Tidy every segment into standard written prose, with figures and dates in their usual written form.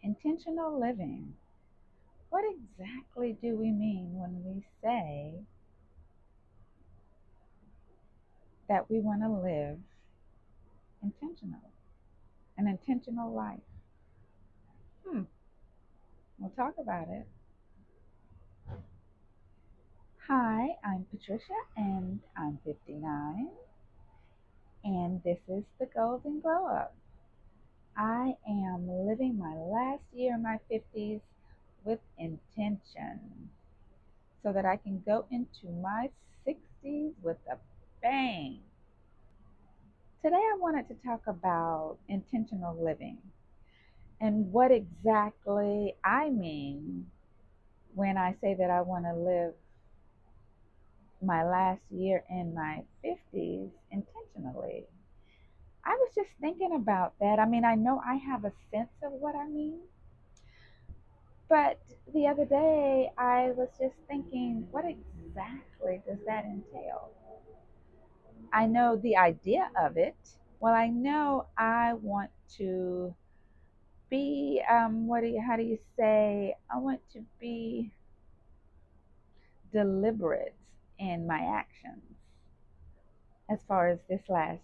Intentional living. What exactly do we mean when we say that we want to live intentionally, an intentional life? Hmm, we'll talk about it. Hi, I'm Patricia and I'm 59, and this is the Golden Glow Up. I am living my last year in my 50s with intention so that I can go into my 60s with a bang. Today, I wanted to talk about intentional living and what exactly I mean when I say that I want to live my last year in my 50s intentionally. I was just thinking about that. I mean, I know I have a sense of what I mean, but the other day I was just thinking, what exactly does that entail? I know the idea of it. Well, I know I want to be how do you say, I want to be deliberate in my actions as far as this last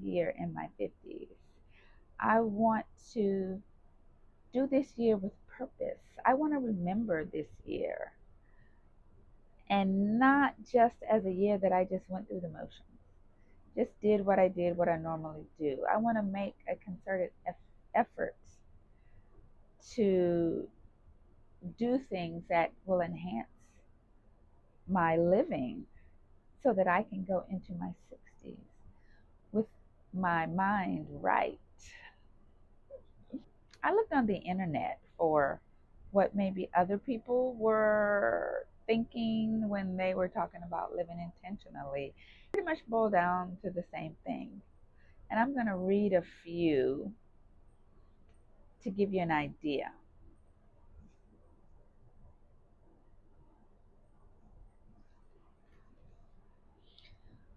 year in my 50s. I want to do this year with purpose. I want to remember this year and not just as a year that I just went through the motions, just did what I did, what I normally do. I want to make a concerted effort to do things that will enhance my living so that I can go into my 60s with my mind right. I looked on the internet for what maybe other people were thinking when they were talking about living intentionally. Pretty much boiled down to the same thing. And I'm going to read a few to give you an idea.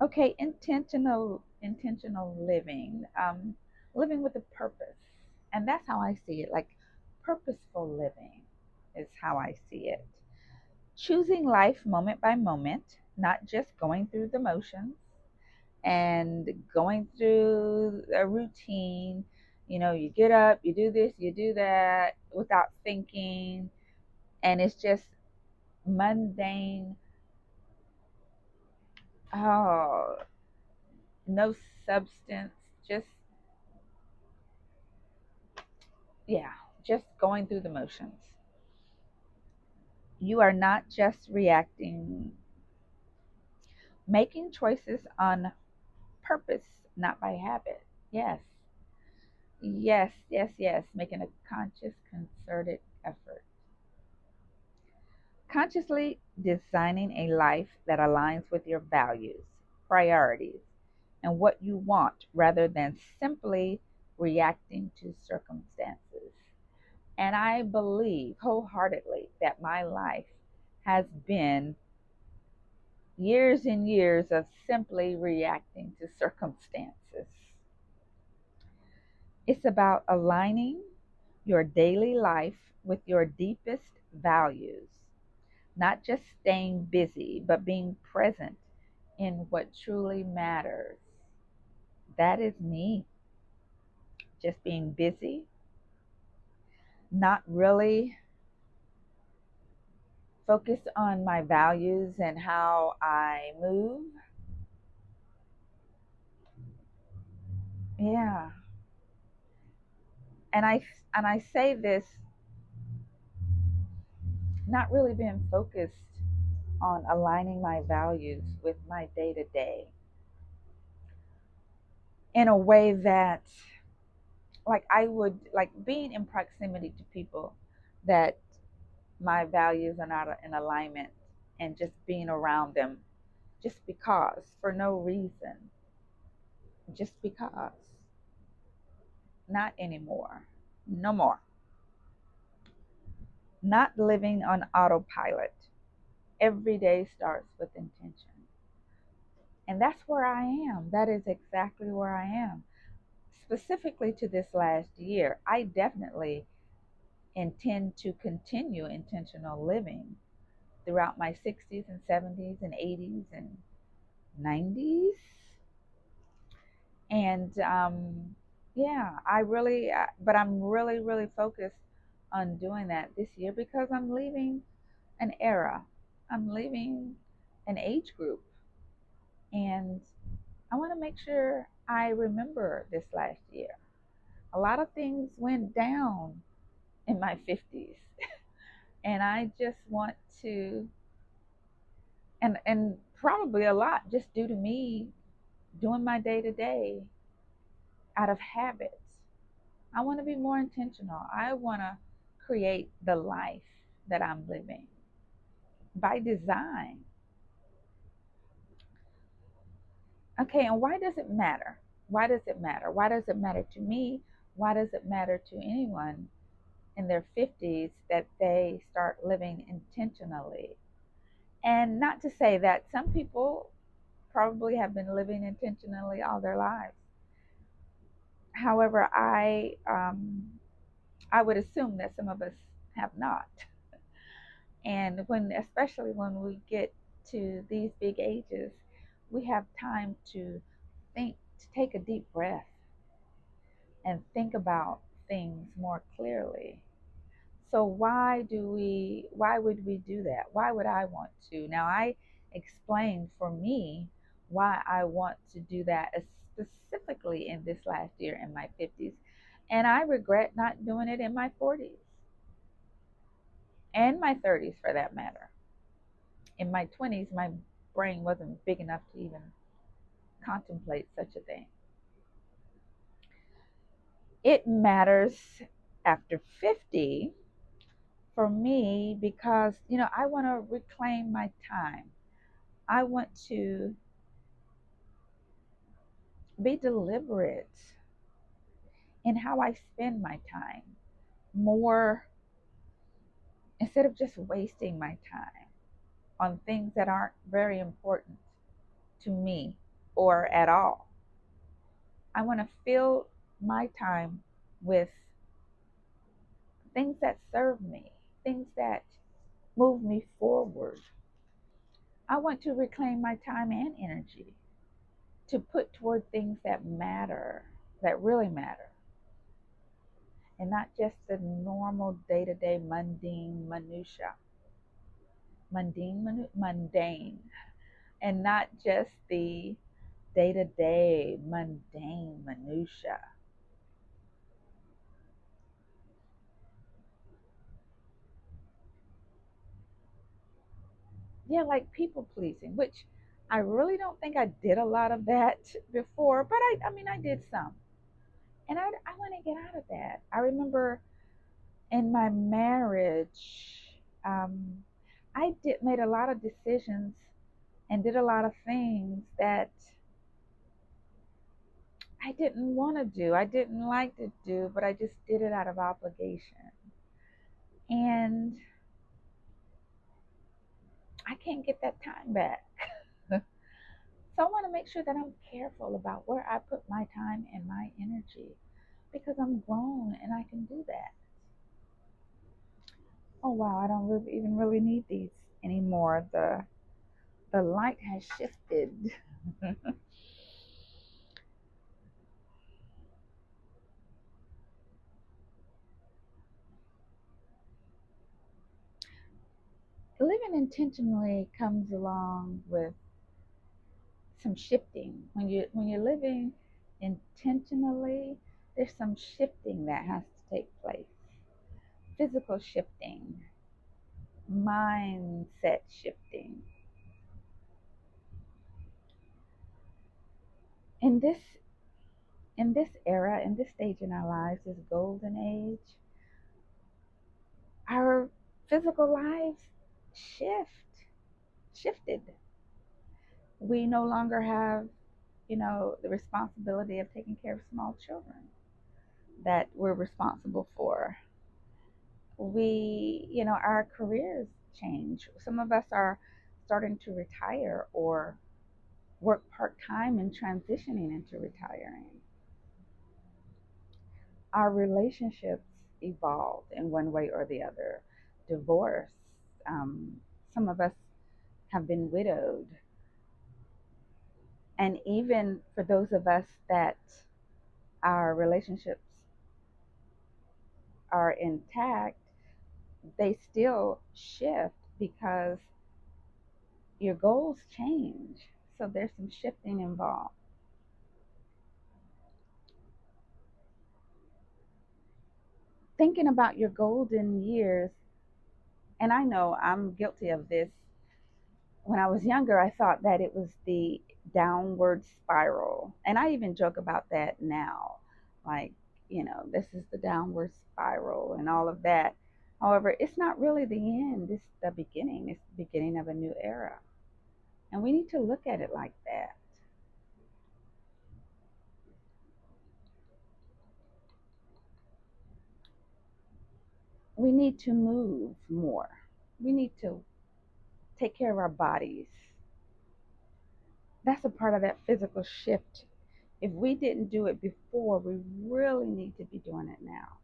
Okay, intentional living, living with a purpose, and that's how I see it. Like purposeful living is how I see it. Choosing life moment by moment, not just going through the motions and going through a routine. You know, you get up, you do this, you do that without thinking, and it's just mundane. Oh, no substance, just yeah, just going through the motions. You are not just reacting, making choices on purpose, not by habit. Yes, yes, yes, yes. Making a conscious, concerted effort. Consciously designing a life that aligns with your values, priorities, and what you want rather than simply reacting to circumstances. And I believe wholeheartedly that my life has been years and years of simply reacting to circumstances. It's about aligning your daily life with your deepest values, not just staying busy, but being present in what truly matters. That is me, just being busy, not really focused on my values and how I move. Yeah. And I say this not really being focused on aligning my values with my day to day in a way that, like, I would like being in proximity to people that my values are not in alignment, and just being around them just because, for no reason, just because. Not anymore. No more. Not living on autopilot. Every day starts with intention. And that's where I am. That is exactly where I am. Specifically to this last year, I definitely intend to continue intentional living throughout my 60s and 70s and 80s and 90s. And yeah, but I'm really, really focused on doing that this year because I'm leaving an era, I'm leaving an age group, and I want to make sure I remember this last year. A lot of things went down in my 50s, and I just want to, and probably a lot just due to me doing my day to day out of habits. I want to be more intentional. I want to create the life that I'm living by design. Okay, and why does it matter? Why does it matter? Why does it matter to me? Why does it matter to anyone in their 50s that they start living intentionally? And not to say that some people probably have been living intentionally all their lives. However, I would assume that some of us have not. And especially when we get to these big ages, we have time to think, to take a deep breath and think about things more clearly. So why would we do that? Why would I want to? Now I explained for me why I want to do that specifically in this last year in my 50s. And I regret not doing it in my 40s and my 30s for that matter. In my 20s, my brain wasn't big enough to even contemplate such a thing. It matters after 50 for me because, I want to reclaim my time. I want to be deliberate in how I spend my time more instead of just wasting my time on things that aren't very important to me or at all. I want to fill my time with things that serve me, things that move me forward. I want to reclaim my time and energy to put toward things that matter, that really matter, and not just the normal day to day mundane minutia. Mundane, and not just the day to day mundane minutia. Yeah, like people pleasing, which I really don't think I did a lot of that before, but I mean, I did some. And I want to get out of that. I remember in my marriage, I did made a lot of decisions and did a lot of things that I didn't want to do. I didn't like to do, but I just did it out of obligation. And I can't get that time back. So I want to make sure that I'm careful about where I put my time and my energy because I'm grown and I can do that. Oh wow, I don't even really need these anymore. The light has shifted. Living intentionally comes along with some shifting. When you're living intentionally, there's some shifting that has to take place. Physical shifting, mindset shifting. In this in this era, in this stage in our lives, this golden age, our physical lives shifted. We no longer have, the responsibility of taking care of small children that we're responsible for. Our careers change. Some of us are starting to retire or work part time and transitioning into retiring. Our relationships evolved in one way or the other. Divorce. Um, some of us have been widowed. And even for those of us that our relationships are intact, they still shift because your goals change. So there's some shifting involved. Thinking about your golden years, and I know I'm guilty of this. When I was younger, I thought that it was the downward spiral. And I even joke about that now. Like, this is the downward spiral and all of that. However, it's not really the end, it's the beginning. It's the beginning of a new era. And we need to look at it like that. We need to move more. We need to take care of our bodies. That's a part of that physical shift. If we didn't do it before, we really need to be doing it now.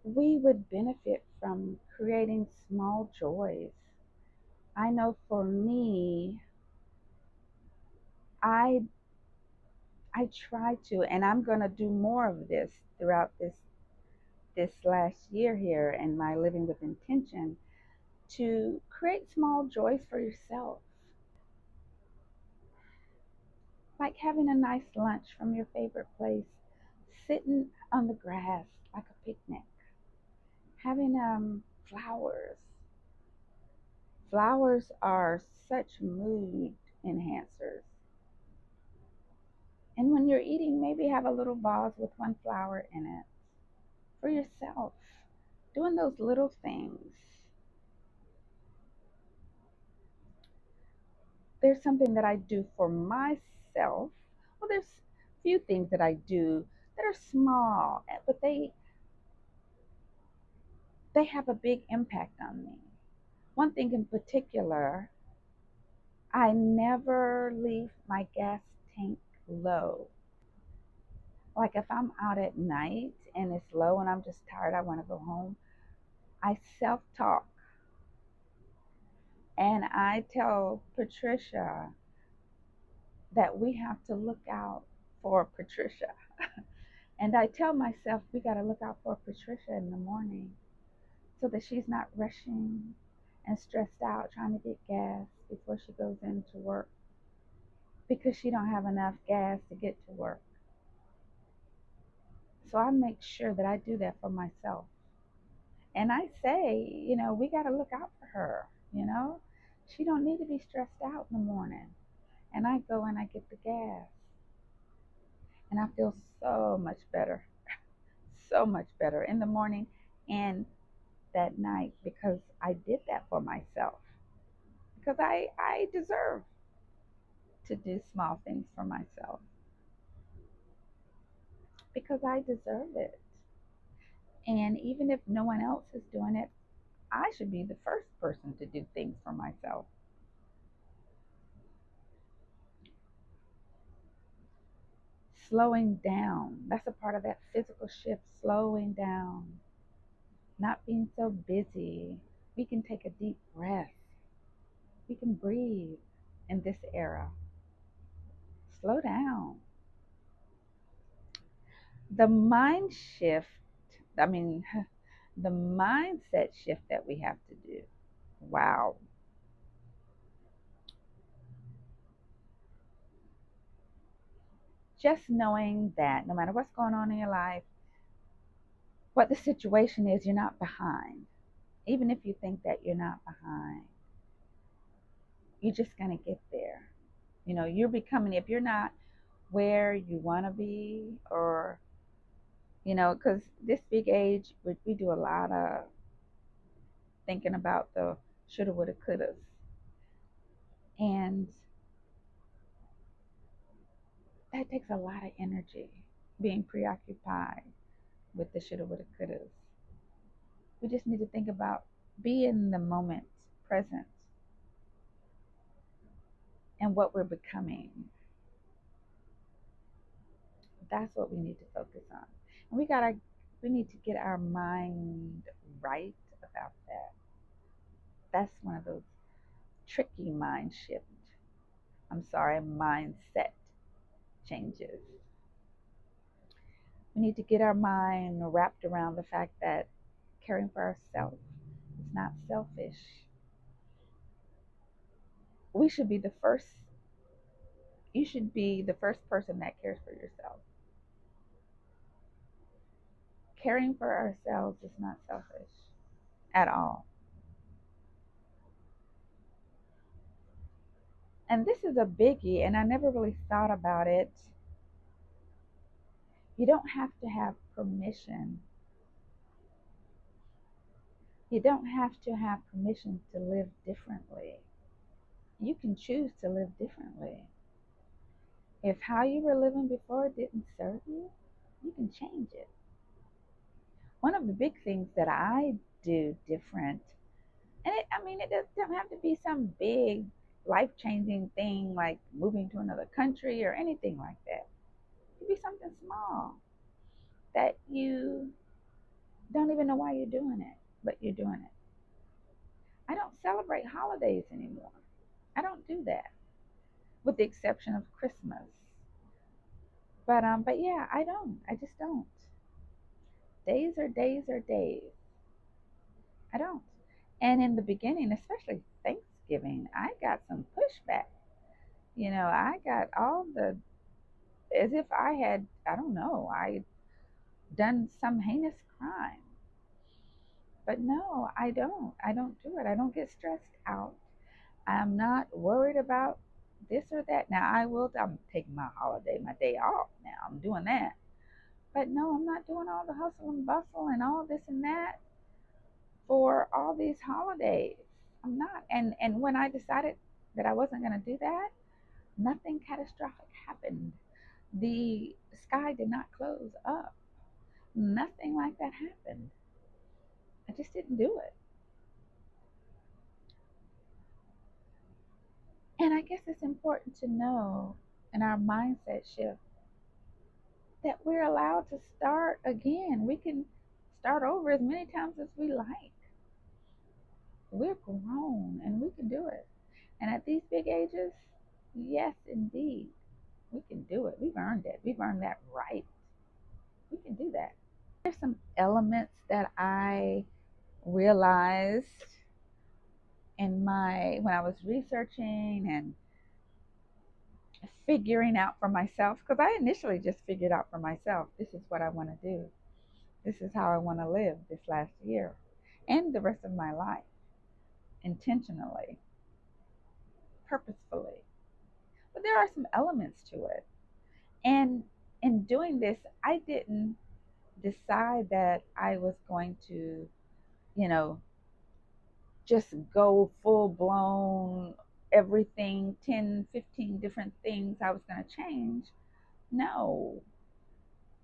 We would benefit from creating small joys. I know for me, I I try to, and I'm going to do more of this throughout this last year here and my living with intention, to create small joys for yourself, like having a nice lunch from your favorite place, sitting on the grass like a picnic, having flowers. Flowers are such mood enhancers. And when you're eating, maybe have a little vase with one flower in it for yourself. Doing those little things. There's something that I do for myself. Well, there's a few things that I do that are small, but they have a big impact on me. One thing in particular, I never leave my gas tank low. Like if I'm out at night and it's low and I'm just tired, I want to go home, I self talk and I tell Patricia that we have to look out for Patricia. And I tell myself we got to look out for Patricia in the morning so that she's not rushing and stressed out trying to get gas before she goes into work because she don't have enough gas to get to work. So I make sure that I do that for myself. And I say, we got to look out for her, you know? She don't need to be stressed out in the morning. And I go and I get the gas. And I feel so much better, so much better in the morning and that night because I did that for myself. Because I deserve to do small things for myself because I deserve it. And even if no one else is doing it, I should be the first person to do things for myself. Slowing down. That's a part of that physical shift, slowing down, not being so busy. We can take a deep breath. We can breathe in this era. Slow down. The mind shift, I mean, the mindset shift that we have to do. Wow. Just knowing that no matter what's going on in your life, what the situation is, you're not behind. Even if you think that you're not behind, you're just going to get there. You're becoming, if you're not where you want to be, or, because this big age, we do a lot of thinking about the shoulda, woulda, couldas. And that takes a lot of energy, being preoccupied with the shoulda, woulda, couldas. We just need to think about be in the moment, present. and what we're becoming. That's what we need to focus on. And we need to get our mind right about that. That's one of those tricky mind shift. I'm sorry, mindset changes. We need to get our mind wrapped around the fact that caring for ourselves is not selfish. We should be the first, you should be the first person that cares for yourself. Caring for ourselves is not selfish at all. And this is a biggie, and I never really thought about it. You don't have to have permission. You don't have to have permission to live differently. You can choose to live differently. If how you were living before didn't serve you, you can change it. One of the big things that I do different, and I mean, it doesn't have to be some big life changing thing like moving to another country or anything like that. It could be something small that you don't even know why you're doing it, but you're doing it. I don't celebrate holidays anymore. I don't do that, with the exception of Christmas. But yeah, I don't. I just don't. Days are days are days. I don't. And in the beginning, especially Thanksgiving, I got some pushback. I got all the, as if I had, I don't know, I done some heinous crime. But no, I don't. I don't do it. I don't get stressed out. I'm not worried about this or that. Now, I'm taking my holiday, my day off now. I'm doing that. But no, I'm not doing all the hustle and bustle and all this and that for all these holidays. I'm not. And when I decided that I wasn't going to do that, nothing catastrophic happened. The sky did not close up. Nothing like that happened. I just didn't do it. And I guess it's important to know in our mindset shift that we're allowed to start again. We can start over as many times as we like. We're grown and we can do it. And at these big ages, yes, indeed, we can do it. We've earned it. We've earned that right. We can do that. There's some elements that I realized in my when I was researching and figuring out for myself, because I initially just figured out for myself, this is what I want to do. This is how I want to live this last year and the rest of my life, intentionally, purposefully. But there are some elements to it. And in doing this, I didn't decide that I was going to, you know, just go full blown everything, 10, 15 different things I was going to change. No.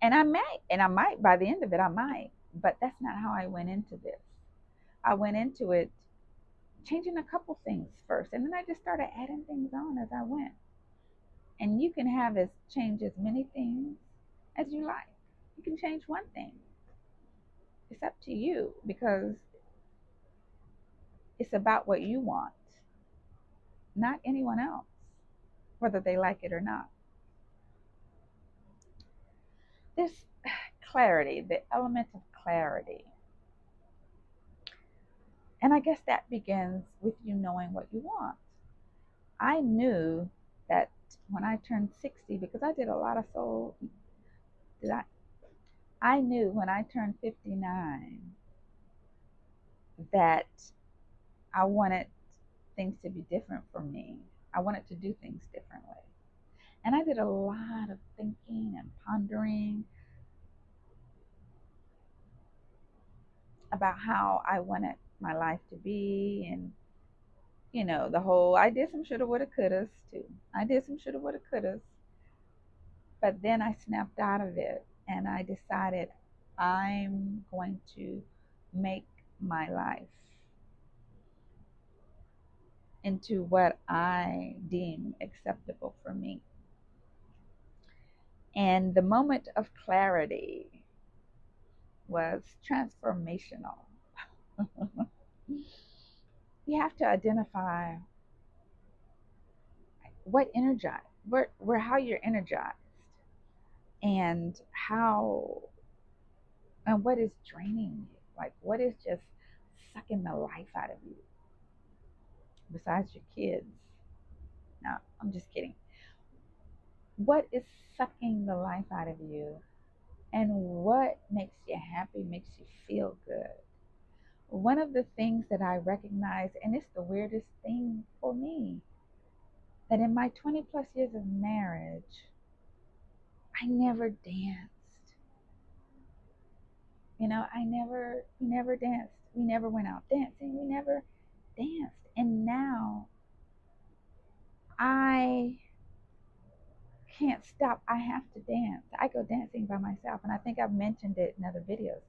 And I might by the end of it, I might, but that's not how I went into this. I went into it changing a couple things first, and then I just started adding things on as I went. And you can have as change as many things as you like. You can change one thing. It's up to you because it's about what you want, not anyone else, whether they like it or not. This clarity, the element of clarity. And I guess that begins with you knowing what you want. I knew that when I turned 60, because I did a lot of soul, did I knew when I turned 59 that I wanted things to be different for me. I wanted to do things differently. And I did a lot of thinking and pondering about how I wanted my life to be. And, the whole, I did some shoulda, woulda, couldas too. I did some shoulda, woulda, couldas. But then I snapped out of it and I decided I'm going to make my life into what I deem acceptable for me. And the moment of clarity was transformational. You have to identify what energize, where how you're energized, and how and what is draining you. Like what is just sucking the life out of you besides your kids. No, I'm just kidding. What is sucking the life out of you, and what makes you happy, makes you feel good? One of the things that I recognize, and it's the weirdest thing for me, that in my 20 plus years of marriage, I never danced. We never danced. We never went out dancing. We never danced. And now I can't stop. I have to dance. I go dancing by myself. And I think I've mentioned it in other videos.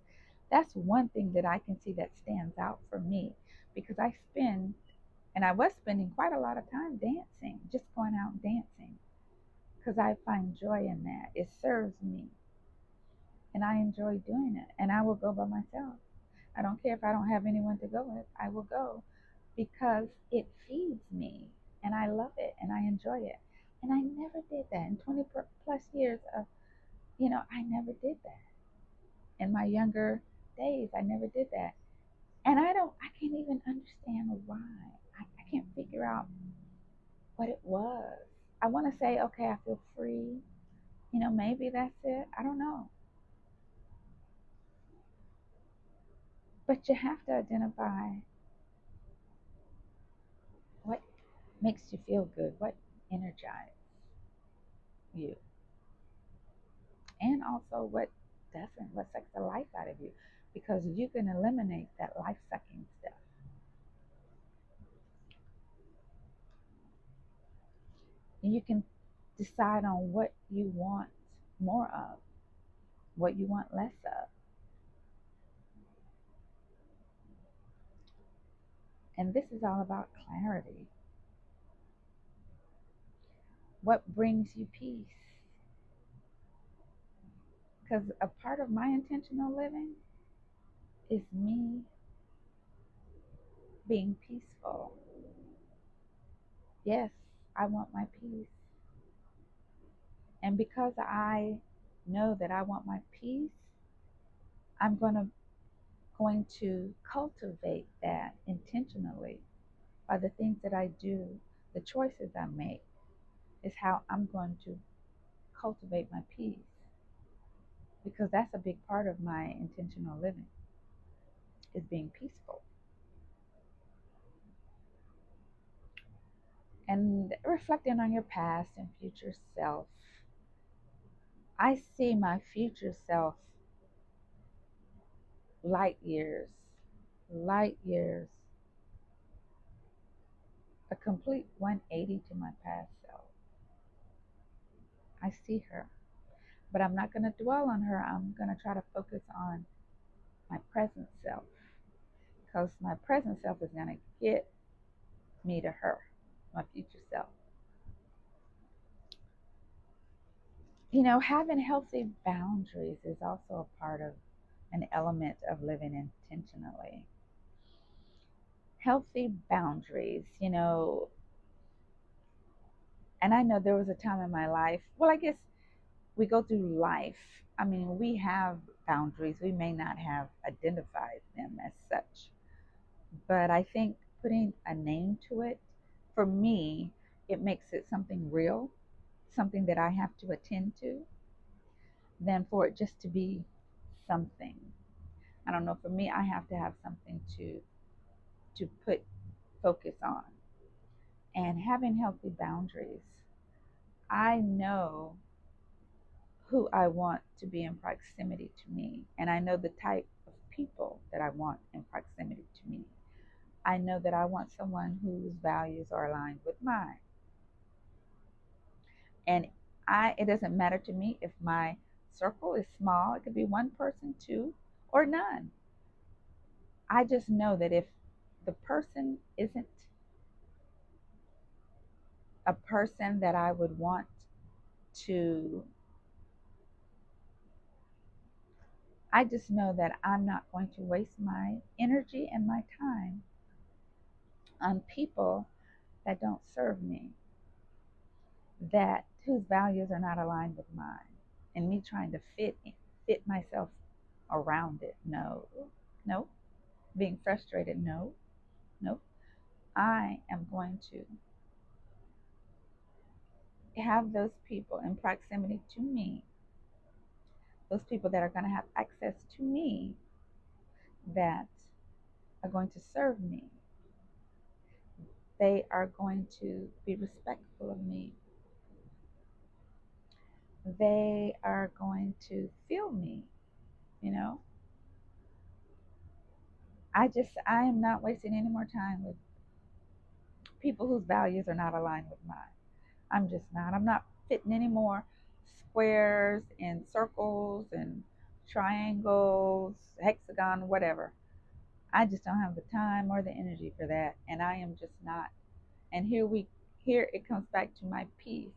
That's one thing that I can see that stands out for me, because I was spending quite a lot of time dancing, just going out and dancing, because I find joy in that. It serves me, and I enjoy doing it. And I will go by myself. I don't care if I don't have anyone to go with. I will go because it feeds me, and I love it, and I enjoy it. And I never did that in 20 plus years of, I never did that. In my younger days, I never did that. And I can't even understand why. I can't figure out what it was. I want to say, okay, I feel free. Maybe that's it. I don't know. But you have to identify what makes you feel good, what energizes you, and also what doesn't, what sucks the life out of you. Because you can eliminate that life sucking stuff. And you can decide on what you want more of, what you want less of. And this is all about clarity. What brings you peace? Because a part of my intentional living is me being peaceful. Yes, I want my peace. And because I know that I want my peace, I'm going to cultivate that intentionally by the things that I do, the choices I make is how I'm going to cultivate my peace, because that's a big part of my intentional living is being peaceful. And reflecting on your past and future self, I see my future self light years, light years, a complete 180 to my past self. I see her, but I'm not going to dwell on her. I'm going to try to focus on my present self, because my present self is going to get me to her, my future self. Having healthy boundaries is also a part of an element of living intentionally. Healthy boundaries, and I know there was a time in my life, well, I guess we go through life. I mean, we have boundaries. We may not have identified them as such, but I think putting a name to it, for me, it makes it something real, something that I have to attend to, than for it just to be something. I don't know. For me, I have to have something to put focus on. And having healthy boundaries, I know who I want to be in proximity to me, and I know the type of people that I want in proximity to me. I know that I want someone whose values are aligned with mine. And it doesn't matter to me if my circle is small. It could be one person, two, or none. I just know that if the person isn't a person that I would want to, I just know that I'm not going to waste my energy and my time on people that don't serve me, that whose values are not aligned with mine, and me trying to fit myself around it. No, no. Being frustrated. No, no. I am going to have those people in proximity to me, those people that are going to have access to me, that are going to serve me. They are going to be respectful of me. They are going to feel me, you know. I am not wasting any more time with people whose values are not aligned with mine. I'm just not. I'm not fitting any more squares and circles and triangles, hexagon, whatever. I just don't have the time or the energy for that, and I am just not. And here it comes back to my peace.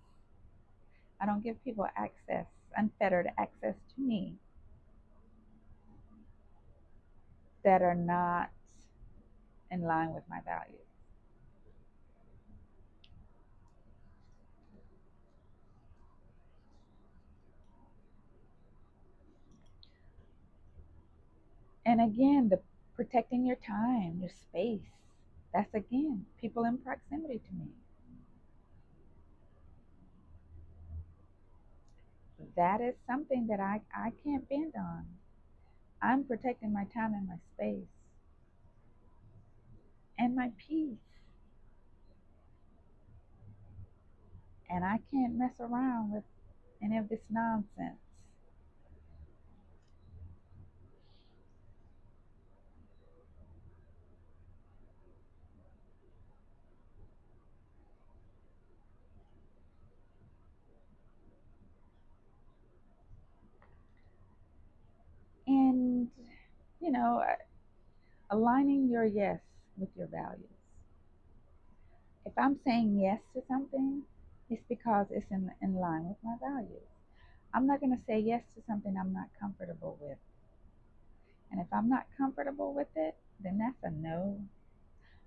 I don't give people access, unfettered access to me that are not in line with my values. And again, the protecting your time, your space. That's again people in proximity to me. That is something that I can't bend on. I'm protecting my time and my space and my peace. And I can't mess around with any of this nonsense. And, you know, aligning your yes with your values. If I'm saying yes to something, it's because it's in line with my values. I'm not going to say yes to something I'm not comfortable with. And if I'm not comfortable with it, then that's a no.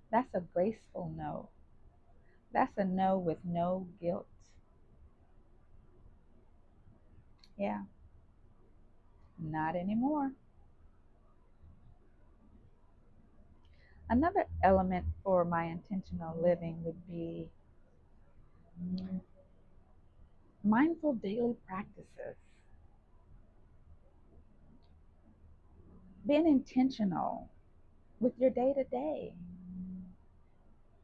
That's a graceful no. That's a no with no guilt. Yeah, not anymore. Another element for my intentional living would be mindful daily practices. Being intentional with your day to day,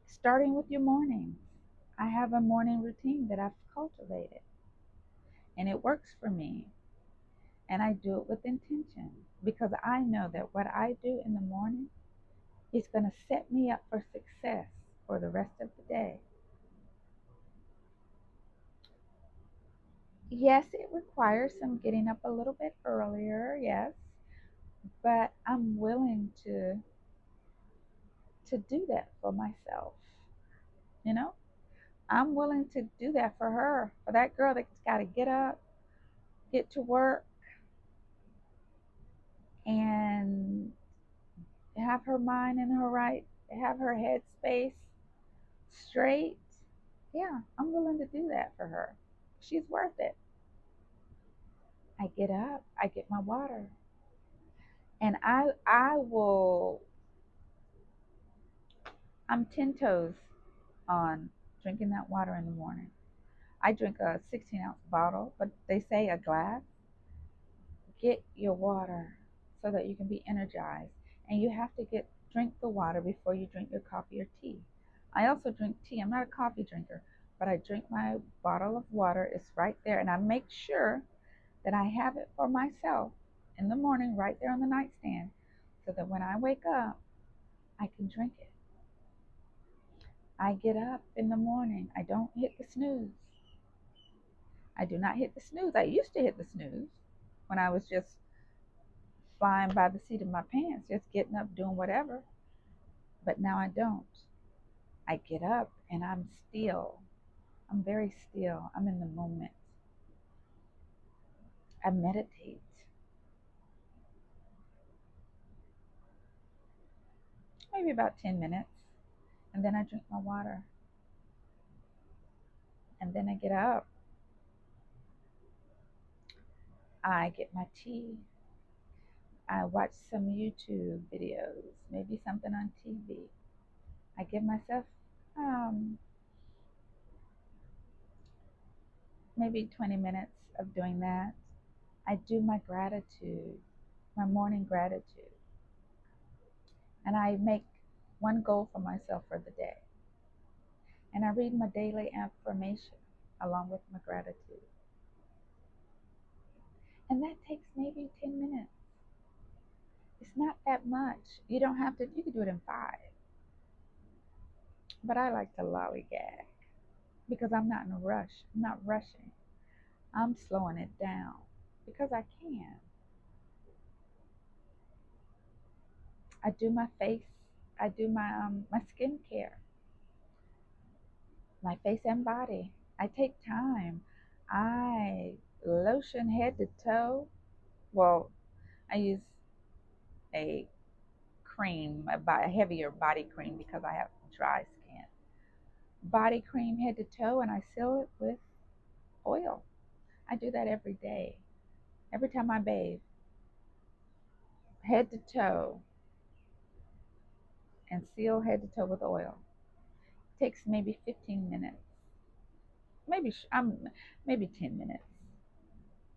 starting with your mornings. I have a morning routine that I've cultivated, and it works for me. And I do it with intention because I know that what I do in the morning is going to set me up for success for the rest of the day. Yes, it requires some getting up a little bit earlier, yes, but I'm willing to do that for myself. You know, I'm willing to do that for her, for that girl that's got to get up, get to work, and have her mind in her right, have her head space straight. Yeah, I'm willing to do that for her. She's worth it. I get up, I get my water, and I will. I'm 10 toes on drinking that water in the morning. I drink a 16-ounce bottle, but they say a glass. Get your water so that you can be energized, and you have to get drink the water before you drink your coffee or tea. I also drink tea. I'm not a coffee drinker, but I drink my bottle of water. It's right there, and I make sure that I have it for myself in the morning right there on the nightstand so that when I wake up, I can drink it. I get up in the morning. I don't hit the snooze. I do not hit the snooze. I used to hit the snooze when I was just flying by the seat of my pants, just getting up, doing whatever. But now I don't. I get up and I'm still. I'm very still. I'm in the moment. I meditate, maybe about 10 minutes, and then I drink my water, and then I get up. I get my tea. I watch some YouTube videos, maybe something on TV. I give myself um, maybe 20 minutes of doing that. I do my gratitude, my morning gratitude, and I make one goal for myself for the day. And I read my daily affirmation along with my gratitude. And that takes maybe 10 minutes. It's not that much. You don't have to, you can do it in 5. But I like to lollygag because I'm not in a rush. I'm not rushing. I'm slowing it down because I can. I do my face. I do my skincare, my face and body. I take time. I lotion head to toe. Well, I use a cream, a heavier body cream because I have dry skin. Body cream head to toe, and I seal it with oil. I do that every day. Every time I bathe, head to toe, and seal head to toe with oil. It takes maybe 15 minutes, maybe 10 minutes,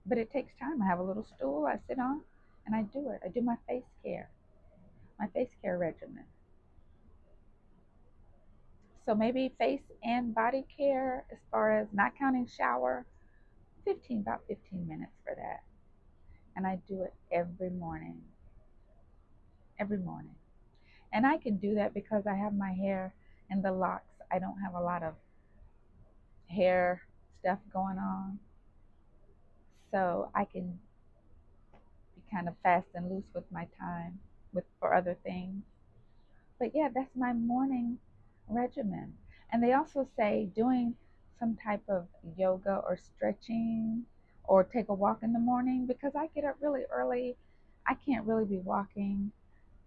but it takes time. I have a little stool I sit on, and I do it. I do my face care regimen. So maybe face and body care, as far as not counting shower, about 15 minutes for that. And I do it every morning. And I can do that because I have my hair in the locks. I don't have a lot of hair stuff going on. So I can be kind of fast and loose with my time with for other things. But yeah, that's my morning regimen. And they also say doing some type of yoga or stretching or take a walk in the morning because I get up really early. I can't really be walking,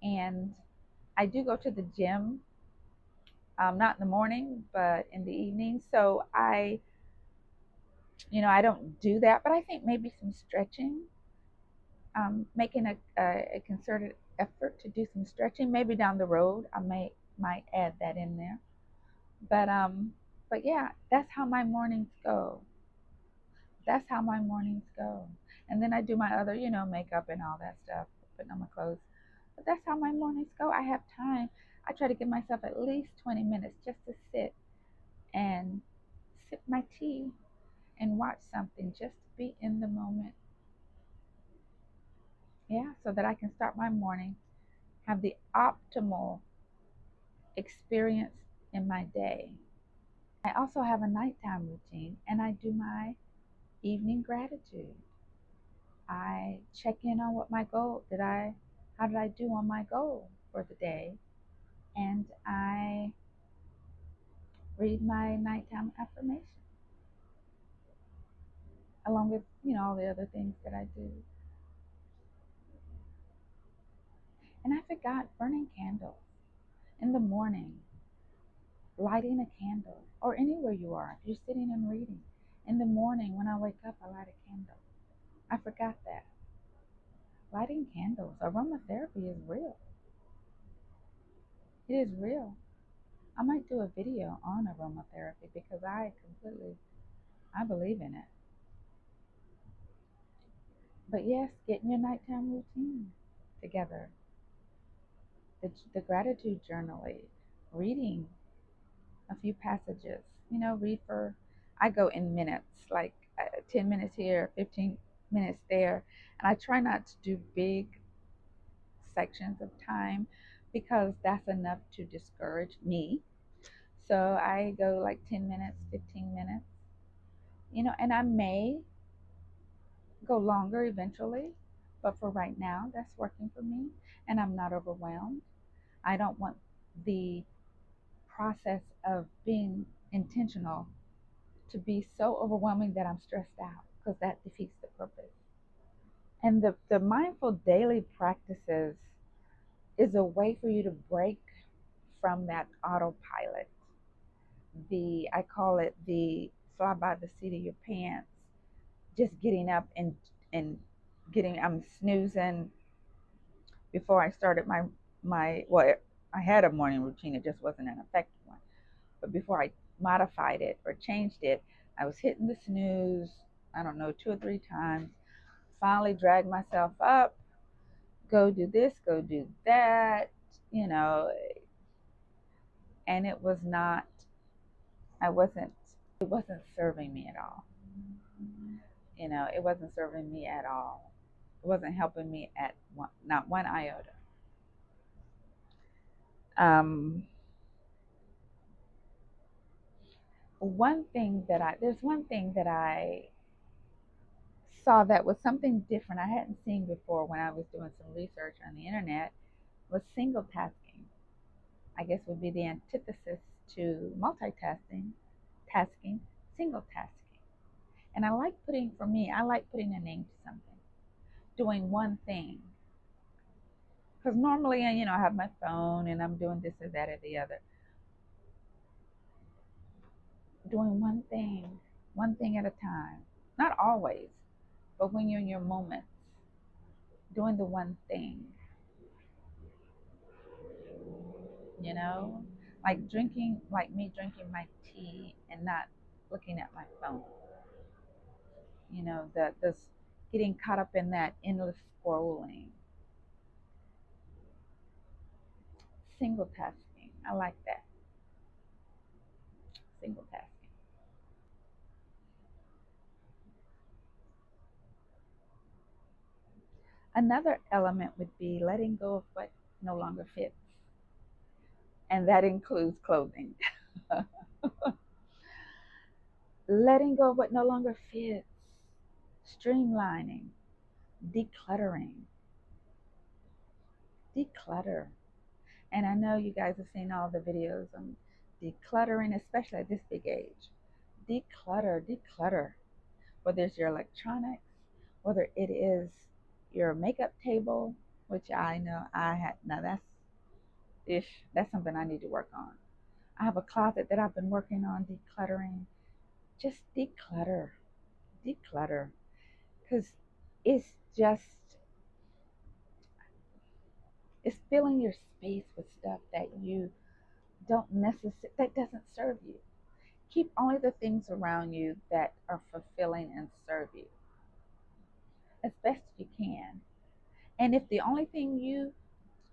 and I do go to the gym, not in the morning, but in the evening. So I don't do that, but I think maybe some stretching, making a concerted effort to do some stretching. Maybe down the road, I might add that in there. But yeah, that's how my mornings go. That's how my mornings go. And then I do my other, makeup and all that stuff, putting on my clothes. But that's how my mornings go. I have time. I try to give myself at least 20 minutes just to sit and sip my tea and watch something, just to be in the moment. Yeah, so that I can start my morning, have the optimal experience in my day. I also have a nighttime routine, and I do my evening gratitude. I check in on what my goal how did I do on my goal for the day, and I read my nighttime affirmation along with all the other things that I do. And I forgot burning candles in the morning, lighting a candle, or anywhere you are. If you're sitting and reading in the morning when I wake up, I light a candle. I forgot that. Lighting candles, aromatherapy is real. It is real. I might do a video on aromatherapy because I believe in it. But yes, getting your nighttime routine together, the gratitude journaling, reading a few passages, read for, I go in minutes, like 10 minutes here, 15 minutes there. And I try not to do big sections of time because that's enough to discourage me. So I go like 10 minutes, 15 minutes, and I may go longer eventually, but for right now, that's working for me, and I'm not overwhelmed. I don't want the process of being intentional to be so overwhelming that I'm stressed out, because that defeats the purpose. And the mindful daily practices is a way for you to break from that autopilot. I call it the fly by the seat of your pants, just getting up and getting, I'm snoozing before I started well, I had a morning routine, it just wasn't an effective one. But before I modified it or changed it, I was hitting the snooze, I don't know, 2 or 3 times. Finally dragged myself up, go do this, go do that, you know, and it was not, I wasn't, it wasn't serving me at all. It wasn't serving me at all. It wasn't helping me at one, not one iota. Um, there's one thing that I saw that was something different I hadn't seen before when I was doing some research on the internet, was single tasking. I guess would be the antithesis to multitasking, tasking, single tasking. And I like putting a name to something, doing one thing. Because normally, I have my phone and I'm doing this or that or the other. Doing one thing at a time. Not always, but when you're in your moments, doing the one thing, you know? Like me drinking my tea and not looking at my phone. This getting caught up in that endless scrolling. Single tasking. I like that. Single tasking. Another element would be letting go of what no longer fits, and that includes clothing. Letting go of what no longer fits, streamlining, decluttering. Declutter. And I know you guys have seen all the videos on decluttering, especially at this big age. Declutter, declutter. Whether it's your electronics, whether it is your makeup table, which I know I had. Now that's something I need to work on. I have a closet that I've been working on decluttering. Just declutter, declutter, because it's just it's filling your space with stuff that you don't necessarily that doesn't serve you. Keep only the things around you that are fulfilling and serve you as best you can. And if the only thing you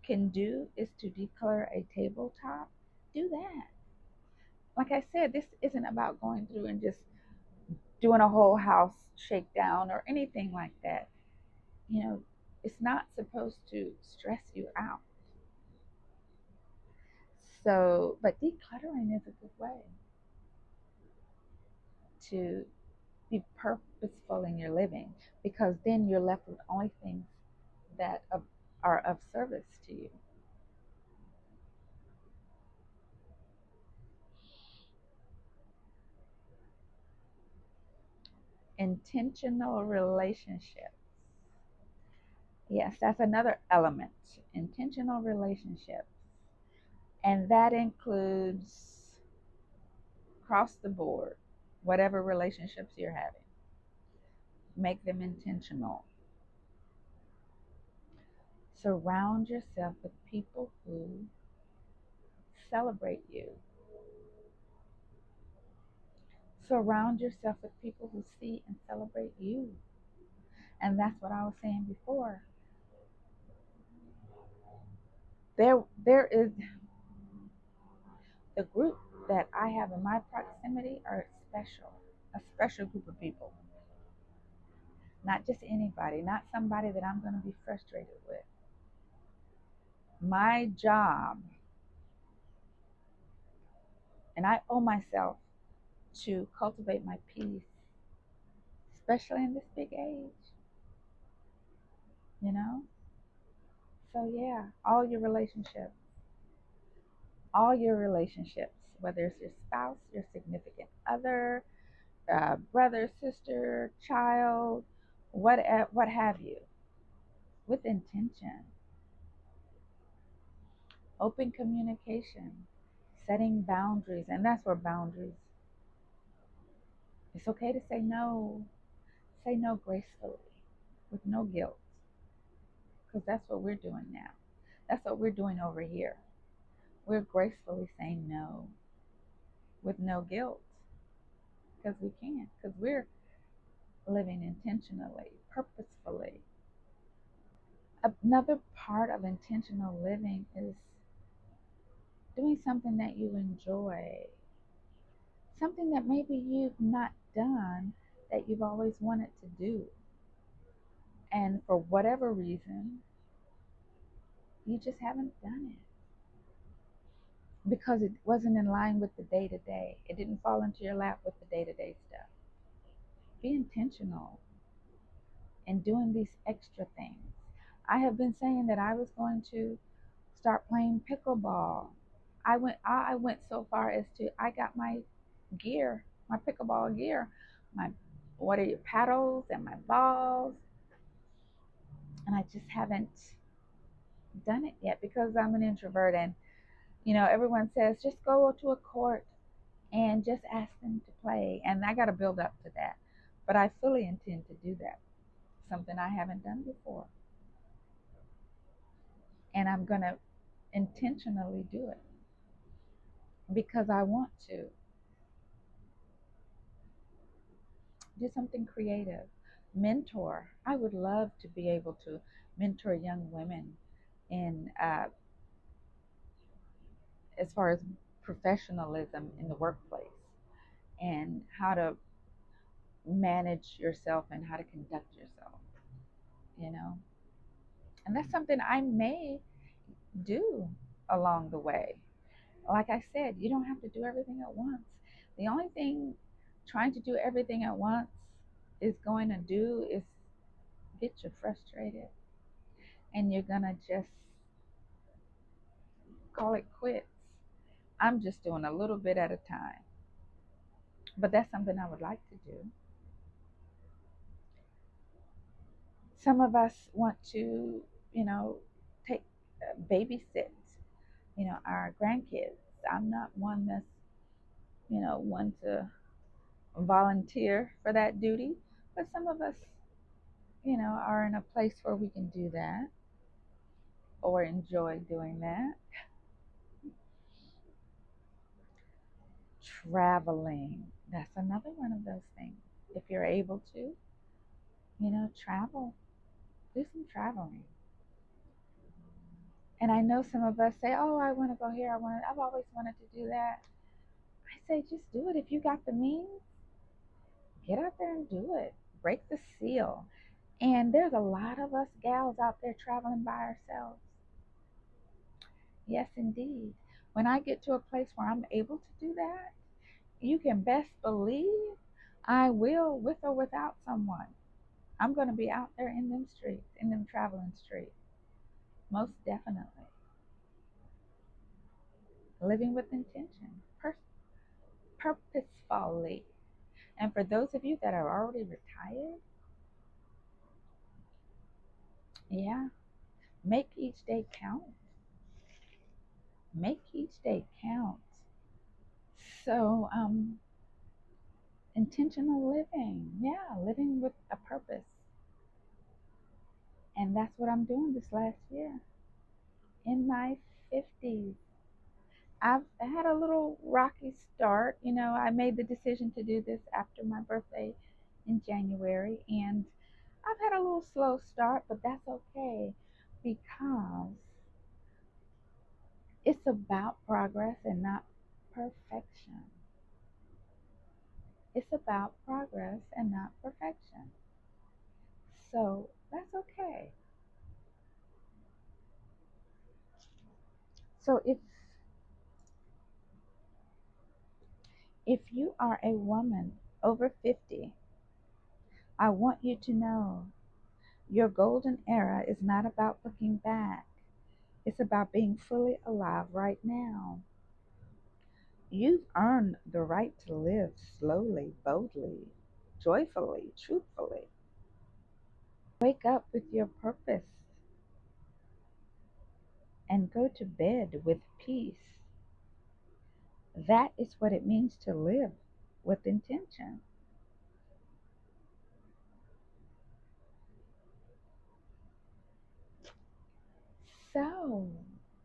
can do is to declutter a tabletop, do that. Like I said, this isn't about going through and just doing a whole house shakedown or anything like that. You know, it's not supposed to stress you out. So, but decluttering is a good way to be purposeful in your living, because then you're left with only things that are of service to you. Intentional relationships. Yes, that's another element. Intentional relationships. And that includes across the board, whatever relationships you're having. Make them intentional. Surround yourself with people who celebrate you. Surround yourself with people who see and celebrate you. And that's what I was saying before. There is the group that I have in my proximity are special, a special group of people. Not just anybody, not somebody that I'm going to be frustrated with. My job, and I owe myself to cultivate my peace, especially in this big age, you know? So, yeah, all your relationships, whether it's your spouse, your significant other, brother, sister, child, what have you, with intention, open communication, setting boundaries, and that's where boundaries. It's okay to say no. Say no gracefully, with no guilt, because that's what we're doing now. That's what we're doing over here. We're gracefully saying no with no guilt, because we can, because we're living intentionally, purposefully. Another part of intentional living is doing something that you enjoy, something that maybe you've not done that you've always wanted to do. And for whatever reason, you just haven't done it because it wasn't in line with the day to day. It didn't fall into your lap with the day to day stuff. Be intentional in doing these extra things. I have been saying that I was going to start playing pickleball. I went so far as to I got my gear, my pickleball gear, my what are your paddles and my balls, and I just haven't done it yet because I'm an introvert and everyone says just go to a court and just ask them to play, and I got to build up to that. But I fully intend to do that. Something I haven't done before, and I'm going to intentionally do it because I want to do something creative. Mentor. I would love to be able to mentor young women in as far as professionalism in the workplace and how to manage yourself and how to conduct yourself, you know. And that's something I may do along the way. Like I said, you don't have to do everything at once. The only thing trying to do everything at once is going to do is get you frustrated, and you're going to just call it quits. I'm just doing a little bit at a time. But that's something I would like to do. Some of us want to, you know, take babysit, our grandkids. I'm not one that's, one to volunteer for that duty, but some of us, are in a place where we can do that or enjoy doing that. Traveling, that's another one of those things. If you're able to, travel, do some traveling. And I know some of us say, "Oh, I want to go here. I've always wanted to do that." I say, just do it. If you got the means, get out there and do it. Break the seal. And there's a lot of us gals out there traveling by ourselves. Yes, indeed. When I get to a place where I'm able to do that, you can best believe I will, with or without someone. I'm going to be out there in them streets, in them traveling streets. Most definitely. Living with intention, purposefully. And for those of you that are already retired, yeah, make each day count. Make each day count. So, intentional living, yeah, living with a purpose. And that's what I'm doing this last year. In my 50s, I've had a little rocky start. I made the decision to do this after my birthday in January, and I've had a little slow start, but that's okay because it's about progress and not perfection. It's about progress and not perfection. So that's okay. So if you are a woman over 50, I want you to know your golden era is not about looking back. It's about being fully alive right now. You've earned the right to live slowly, boldly, joyfully, truthfully. Wake up with your purpose and go to bed with peace. That is what it means to live with intention. So,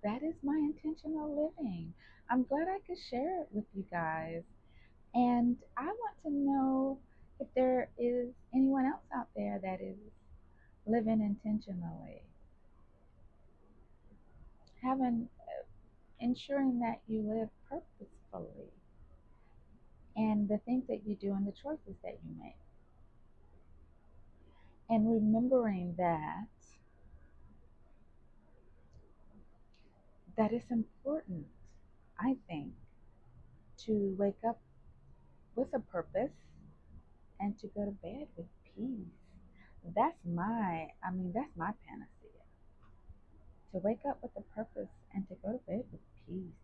that is my intentional living. I'm glad I could share it with you guys. And I want to know if there is anyone else out there that is living intentionally, having ensuring that you live purposefully and the things that you do and the choices that you make. And remembering that it's important, I think, to wake up with a purpose and to go to bed with peace. That's my panacea. To wake up with a purpose and to go to bed with peace.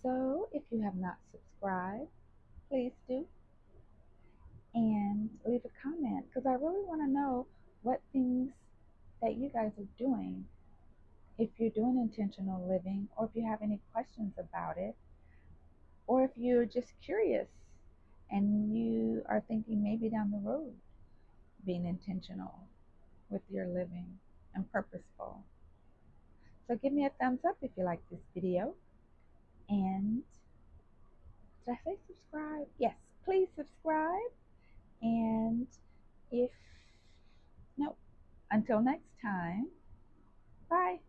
So, if you have not subscribed, please do and leave a comment because I really want to know what things that you guys are doing. If you're doing intentional living, or if you have any questions about it, or if you're just curious and you are thinking maybe down the road being intentional with your living and purposeful. So give me a thumbs up if you like this video. And did I say subscribe? Yes, please subscribe. And if no, until next time, bye.